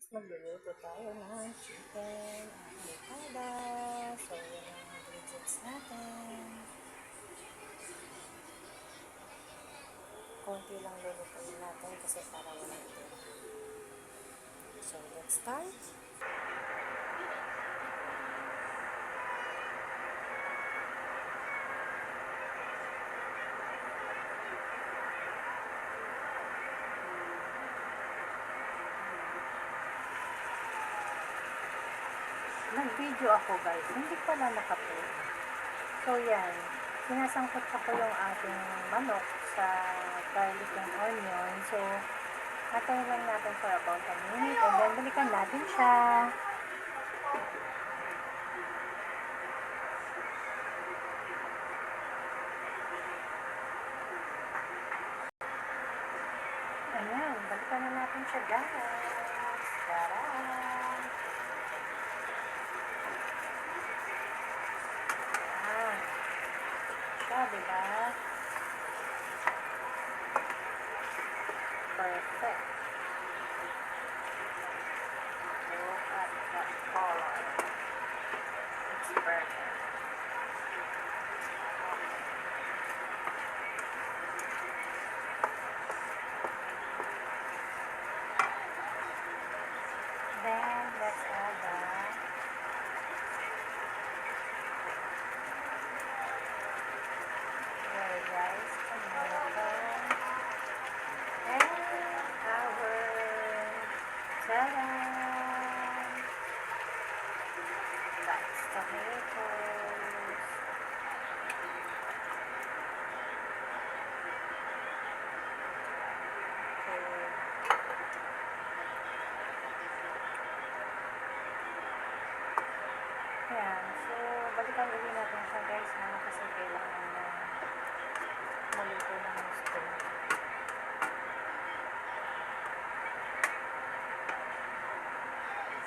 Magluluto tayo ng chicken avocado. So, yan ang ingredients natin. Konti lang lulutuin natin kasi para walang tira. So, let's start. Nag-video ako guys, hindi pala nakapost. So yan, sinasangkot ko yung ating manok sa garlic and onion. So, atayin lang natin for about a minute and then balikan natin siya. Ayan, balikan na natin siya guys. Tara! Diba? Perfect. Look at that color. It's perfect. Then, let's add the rice, tomato, and our ta-da! That's tomatoes. Ayan, so balikan ulit natin siya guys kasi kailangan na maluto ng gusto.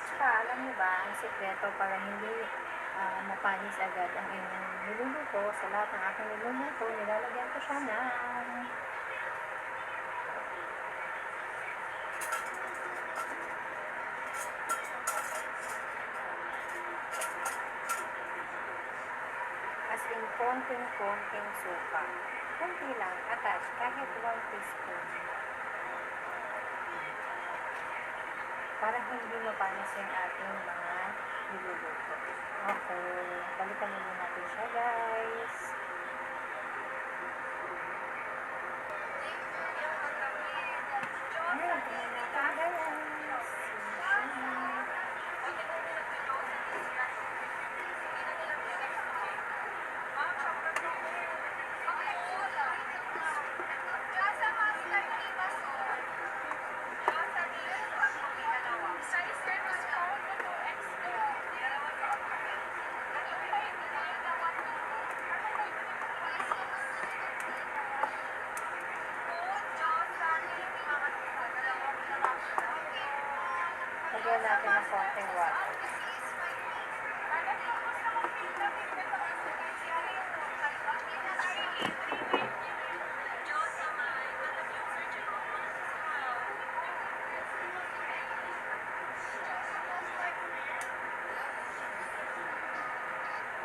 Tsaka alam niyo ba, ang sikreto para hindi mapanis agad ang inyong niluluto, sa lahat ng aking niluluto, nilalagyan ko siya ng as in konting suka. Konti lang, attach, kahit 1 teaspoon. Para hindi mapanis yung ating mga niluluto. Okay, balikan muna natin siya guys. Ayan, tingnan natin guys. Lagyan natin ng konting water.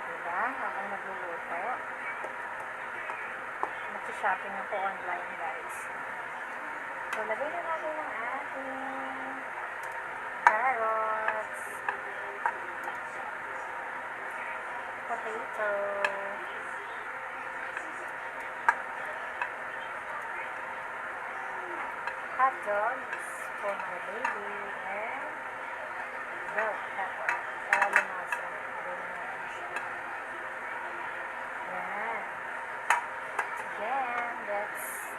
Diba? Habang nagluluto. Nagsishopping ako online guys. So, lagyan na natin ng ating carrots, potato, hot dogs for my baby, and bell pepper para lumasa. Yan. Again, let's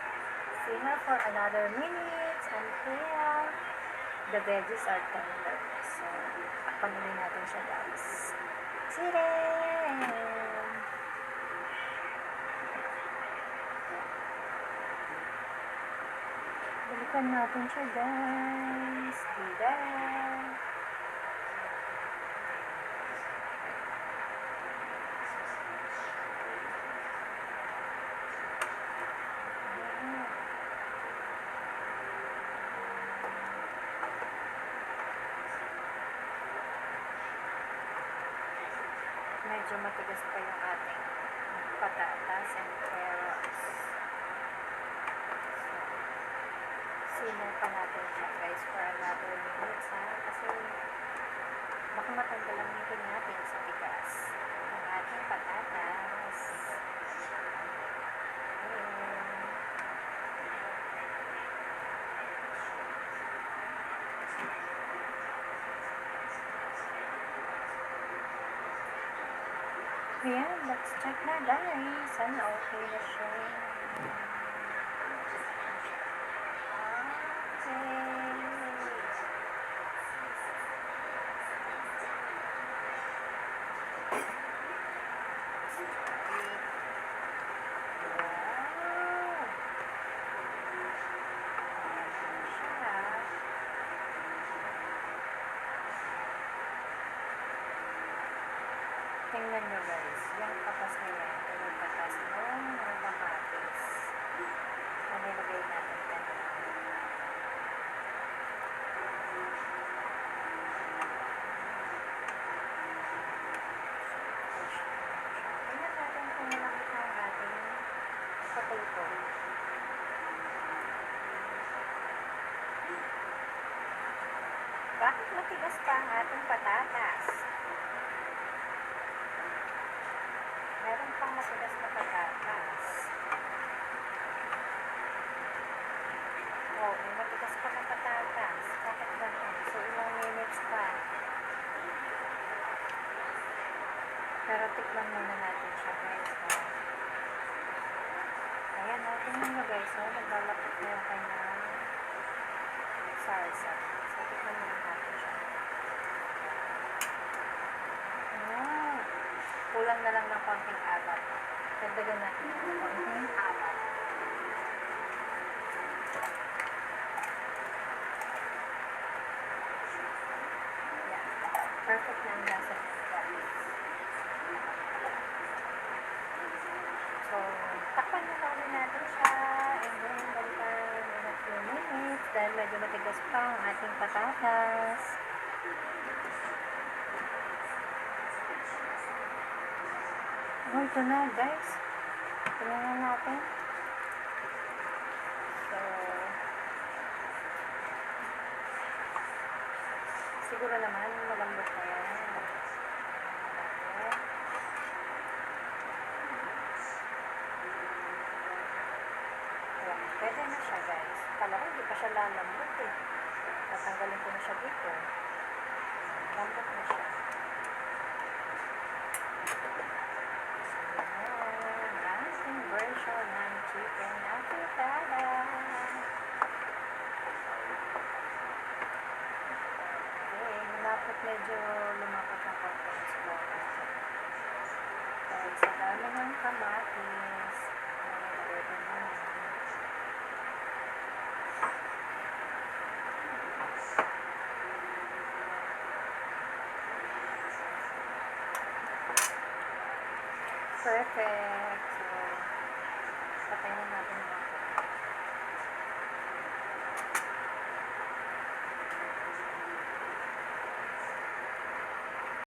simmer for another minute until the veggies are tender. So, panunin natin siya guys. Chicken! Balikan natin siya guys. Diba? medyo matigas pa yung ating patatas and carrots. So, simmer pa natin siya guys for another minutes ha. Kasi baka matanggal ang ngipin natin sa tigas ng ating patatas. Ayan, let's check na guys. Sana okay na siya. Tingnan nyo guys, yung katas na yan, yung katas ng mga kamatis na nilagay natin kanina. Tingnan natin kung malaki ang ating potato. Bakit matigas pa ang ating patatas? Meron pang matigas na patatas. Oh, may matigas pa na patatas. Bakit ganun? So, ilang minutes pa. Pero tikman muna natin siya guys. Ayan, tingnan nyo guys. Naglalapot na yung kanyang salsa. So, tikman muna natin siya. Kulang na lang ng konting alat. Dagdagan natin ng konting alat. Yeah. Perfect na ang lasa niya guys. So, takpan na lang natin siya. And then, balikan in a few minutes. Dahil medyo matigas pa ang ating patatas. Oh, ito na guys. Tingnan natin. So, siguro naman malambot na yan. Ayan, pwede na siya guys. Kala ko hindi pa siya lalambot eh. Tatanggalin ko na siya dito. Lambot na siya. Version ng chicken afritada. Okay, malapit medyo lumapat ang konting slow natin. Dahil sa dami ng kamatis, pwede naman. Perfect. So, patayin natin mga